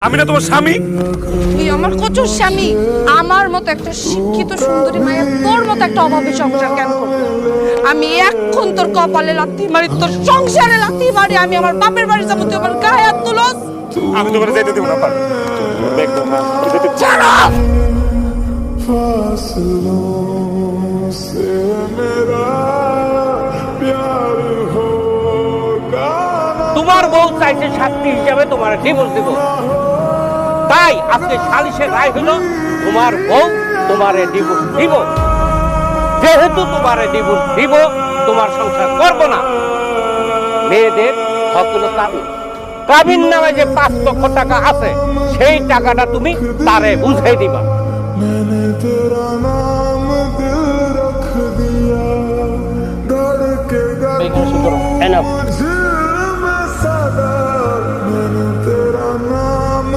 আমি না তোমার স্বামী। তুই আমার কচুর স্বামী। আমার মতো একটা শিক্ষিত সুন্দরী মায়ের তোর মতো একটা অভাবে সংসার কেন করতো? আমি এখন তোর কপালে লাথি মারি, তোর সংসারে লাথি মারি। আমি আমার বাপের বাড়ি যাবো, তুই আমার গায়ে হাত তুলস। আমি তোমার যেতে দেবো না। একদম ছাড়ো। তোমার বউ চাইছে শাস্তি হিসাবে তোমার ডিভোর্স দিব, তাই আজকে সালিশের রায় হলো তোমার বউ তোমারে ডিভোর্স দিব। যেহেতু তোমারে ডিভোর্স দিব, তোমার সংসার করব না। মেয়েদের হক হলো কাবিন। কাবিন নামে যে 5 লক্ষ টাকা আছে, সেই টাকাটা তুমি তারে বুঝাই দিবা। मैंने तेरा नाम दिल रख दिया, धड़केगा Enough.